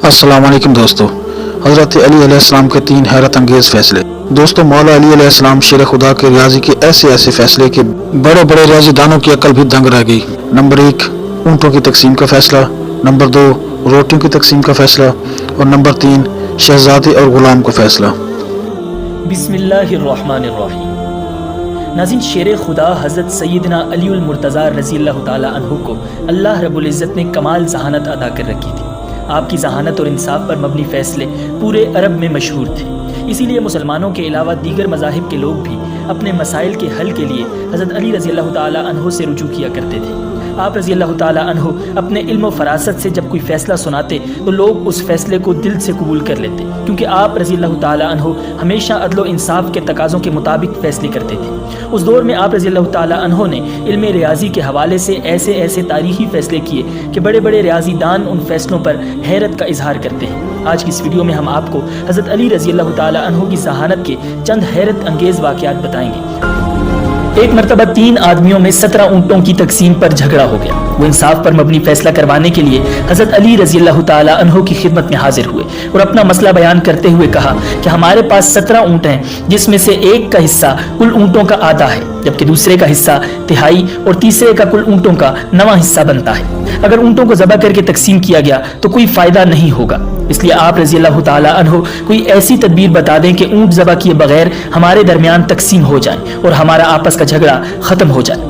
अस्सलाम वालेकुम दोस्तों। हज़रत अली अलैहिस्सलाम के 3 हैरत अंगेज़ फ़ैसले। दोस्तों, मौला अली अलैहिस्सलाम शेर खुदा के रियाजी के ऐसे फ़ैसले के बड़े बड़े रियाजीदानों की अकल भी दंग रह गई। नंबर 1, ऊँटों की तकसीम का फ़ैसला। नंबर 2, रोटियों की तकसीम का फ़ैसला। और नंबर 3, शहजादे और ग़ुलाम का फ़ैसला। बिस्मिल्लाहिर्रहमानिर्रहीम। नाज़रीन, शेर खुदा हज़रत सैयदना अलीउल मुर्तज़ा रज़ियल्लाहु ताला अन्हु को अल्लाह रब्बुल इज़्ज़त ने कमाल ज़हानत अदा कर रखी थी। आपकी ज़हानत और इंसाफ पर मबनी फ़ैसले पूरे अरब में मशहूर थे। इसीलिए मुसलमानों के अलावा दीगर मज़ाहिब के लोग भी अपने मसाइल के हल के लिए हज़रत अली रज़ियल्लाहु ताला अन्हु से रुजू किया करते थे। आप रज़ियल्लाहु ताला अन्हु अपने इल्म व फरासत से जब कोई फ़ैसला सुनाते तो लोग उस फ़ैसले को दिल से कबूल कर लेते, क्योंकि आप रज़ियल्लाहु ताला अन्हु हमेशा अदल व इंसाफ के तकाज़ों के मुताबिक फ़ैसले करते थे। उस दौर में आप रज़ियल्लाहु ताला अन्हु ने इल्म रियाजी के हवाले से ऐसे तारीख़ी फ़ैसले किए कि बड़े बड़े रियाजीदान उन फ़ैसलों पर हैरत का इजहार करते हैं। आज की इस वीडियो में हम आपको हज़रत अली रज़ियल्लाहु ताला अन्हु की ज़हानत के चंद हैरत अंगेज़ वाक़यात बताएंगे। एक मरतबा 3 आदमियों में 17 ऊँटों की तकसीम पर झगड़ा हो गया। वो इंसाफ पर मबनी फैसला करवाने के लिए हज़रत अली रज़ियल्लाहु ताला अन्हु की खिदमत में हाजिर हुए और अपना मसला बयान करते हुए कहा कि हमारे पास 17 ऊँट हैं, जिसमें से एक का हिस्सा कुल ऊँटों का आधा है, जबकि दूसरे का हिस्सा तिहाई और तीसरे का कुल ऊँटों का 9वां हिस्सा बनता है। अगर ऊँटों को ज़बह करके तकसीम किया गया तो कोई फ़ायदा नहीं होगा, इसलिए आप रज़ियल्लाहु ताला अन्हु कोई ऐसी तदबीर बता दें कि ऊँट ज़बह किए बगैर हमारे दरमियान तकसीम हो जाए और हमारा आपस का झगड़ा ख़त्म हो जाए।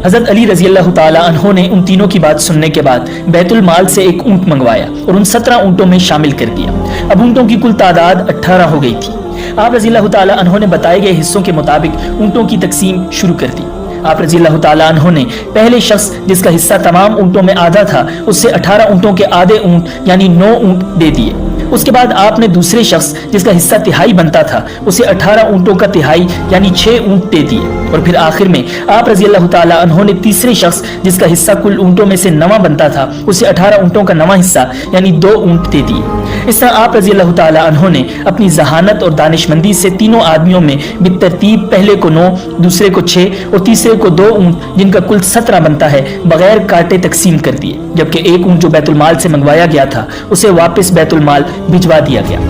हज़रत अली रज़ियल्लाहु ताला अन्हु ने उन तीनों की बात सुनने के बाद बैतुल माल से एक ऊँट मंगवाया और उन 17 ऊँटों में शामिल कर दिया। अब ऊँटों की कुल तादाद 18 हो गई थी। आप रज़ियल्लाहु ताला अन्हु ने बताए गए हिस्सों के मुताबिक ऊँटों की तकसीम शुरू कर दी। आप रज़ियल्लाहु ताला अन्हु ने पहले शख्स जिसका हिस्सा तमाम ऊँटों में आधा था, उससे 18 ऊँटों के आधे ऊँट यानी 9 ऊँट दे दिए। उसके बाद आपने दूसरे शख्स जिसका हिस्सा तिहाई बनता था, उसे 18 ऊँटों का तिहाई यानी 6 ऊँट दे दिए। और फिर आखिर में आप रज़ियल्लाहु ताला अन्हु ने तीसरे शख्स जिसका हिस्सा कुल ऊँटों में से 9वां बनता था, उसे 18 ऊँटों का 9वां हिस्सा यानी 2 ऊँट दे दिए। इस तरह आप रज़ियल्लाहु ताला अन्हु ने अपनी ज़हानत और दानिशमंदी से तीनों आदमियों में बितरतीब पहले को 9, दूसरे को 6 और तीसरे को 2 ऊँट जिनका कुल 17 बनता है बगैर काटे तकसीम कर दिए, जबकि एक ऊँट जो बैतुल माल से मंगवाया गया था उसे वापस बैतुल माल भिजवा दिया गया।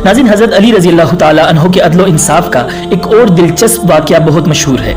नाज़रीन, हज़रत अली रज़ियल्लाहु ताला अन्हु के अदल व इंसाफ का एक और दिलचस्प वाक़या बहुत मशहूर है।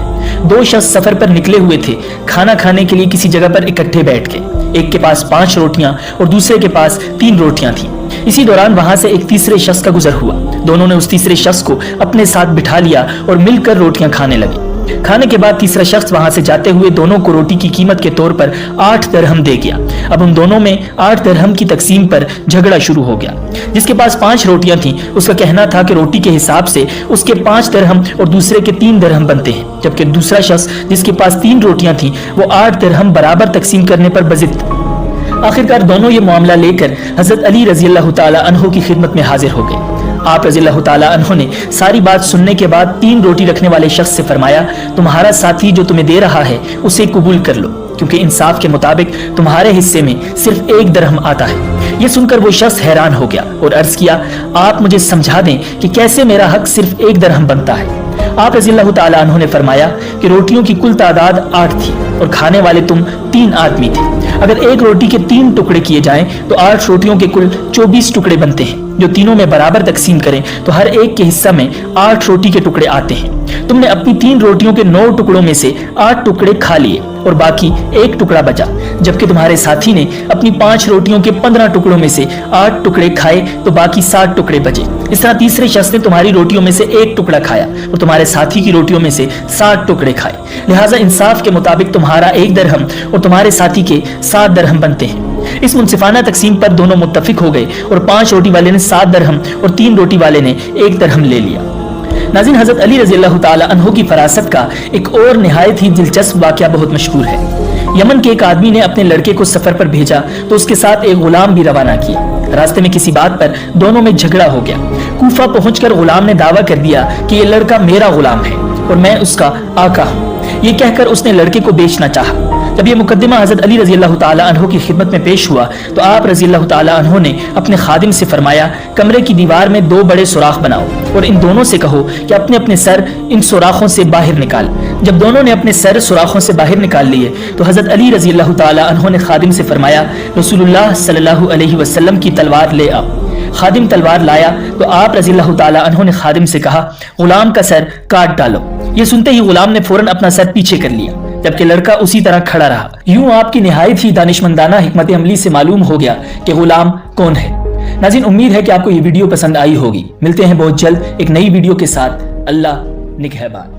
2 शख्स सफ़र पर निकले हुए थे खाना खाने के लिए किसी जगह पर इकट्ठे बैठ के। एक के पास 5 रोटियां और दूसरे के पास 3 रोटियां थी। इसी दौरान वहां से एक तीसरे शख्स का गुजर हुआ। दोनों ने उस तीसरे शख्स को अपने साथ बिठा लिया और मिलकर रोटियां खाने लगे। खाने के बाद तीसरा शख्स वहां से जाते हुए दोनों को रोटी की कीमत के तौर पर 8 दरहम दे गया। अब उन दोनों में 8 दरहम की तकसीम पर झगड़ा शुरू हो गया। जिसके पास 5 रोटियां थीं, उसका कहना था कि रोटी के हिसाब से उसके 5 दरहम और दूसरे के 3 दरहम बनते हैं, जबकि दूसरा शख्स जिसके पास 3 रोटियां थीं वो 8 दरहम बराबर तकसीम करने पर बज़िद था। आखिरकार दोनों ये मामला लेकर हज़रत अली रज़ियल्लाहु ताला अन्हु की खिदमत में हाजिर हो गए। आप रज़ियल्लाहु ताला अन्हु ने सारी बात सुनने के बाद 3 रोटी रखने वाले शख्स से फरमाया, तुम्हारा साथी जो तुम्हें दे रहा है उसे कबूल कर लो, क्योंकि इंसाफ के मुताबिक तुम्हारे हिस्से में सिर्फ 1 दरहम आता है। ये सुनकर वो शख्स हैरान हो गया और अर्ज किया, आप मुझे समझा दें कि कैसे मेरा हक सिर्फ 1 दरहम बनता है। आप रज़ियल्लाहु ताला अन्हु ने फरमाया कि रोटियों की कुल तादाद 8 थी और खाने वाले तुम 3 आदमी थे। अगर एक रोटी के 3 टुकड़े किए जाएं तो 8 रोटियों के कुल 24 टुकड़े बनते हैं। जो तीनों में बराबर तकसीम करें तो हर एक के हिस्सा में 8 रोटी के टुकड़े आते हैं। तुमने अपनी 3 रोटियों के 9 टुकड़ों में से 8 टुकड़े खा लिए और बाकी 1 टुकड़ा बचा, जबकि तुम्हारे साथी ने अपनी 5 रोटियों के 15 टुकड़ों में से 8 टुकड़े खाए तो बाकी 7 टुकड़े बचे। इस तरह तीसरे शख्स ने तुम्हारी रोटियों में से 1 टुकड़ा खाया और तुम्हारे साथी की रोटियों में से 7 टुकड़े खाए। लिहाजा इंसाफ के मुताबिक तुम्हारा 1 दरहम और तुम्हारे साथी के 7 दरहम बनते हैं। इस मुनसिफाना तकसीम पर दोनों मुत्तफिक हो गए और 5 रोटी वाले ने 7 दरहम और 3 रोटी वाले ने 1 दरहम ले लिया। नाज़रीन, हज़रत अली रज़ियल्लाहु ताला अन्हु की फरासत का एक और निहायत ही दिलचस्प वाक़या बहुत मशहूर है। यमन के एक आदमी ने अपने लड़के को सफ़र पर भेजा तो उसके साथ एक गुलाम भी रवाना किया। रास्ते में किसी बात पर दोनों में झगड़ा हो गया। कूफा पहुंचकर गुलाम ने दावा कर दिया कि ये लड़का मेरा गुलाम है और मैं उसका आका हूँ। ये कहकर उसने लड़के को बेचना चाहा। جب یہ مقدمہ حضرت علی رضی اللہ تعالیٰ عنہ کی خدمت میں پیش ہوا تو آپ رضی اللہ تعالیٰ عنہ نے اپنے خادم سے فرمایا کمرے کی دیوار میں 2 بڑے سوراخ بناؤ اور ان دونوں سے کہو کہ اپنے اپنے سر ان سوراخوں سے باہر نکال۔ جب دونوں نے اپنے سر سوراخوں سے باہر نکال لیے تو حضرت علی رضی اللہ تعالیٰ عنہ نے خادم سے فرمایا رسول اللہ صلی اللہ علیہ وسلم کی تلوار لے آ۔ خادم تلوار لایا تو آپ رضی اللہ تعالیٰ عنہ نے خادم سے کہا غلام کا سر کاٹ ڈالو۔ یہ سنتے ہی غلام نے فوراً اپنا سر پیچھے کر لیا جبکہ لڑکا اسی طرح کھڑا رہا۔ یوں آپ کی نہایت ہی دانشمندانہ حکمت عملی سے معلوم ہو گیا کہ غلام کون ہے۔ ناظرین، امید ہے کہ آپ کو یہ ویڈیو پسند آئی ہوگی۔ ملتے ہیں بہت جلد ایک نئی ویڈیو کے ساتھ۔ اللہ نگہبان۔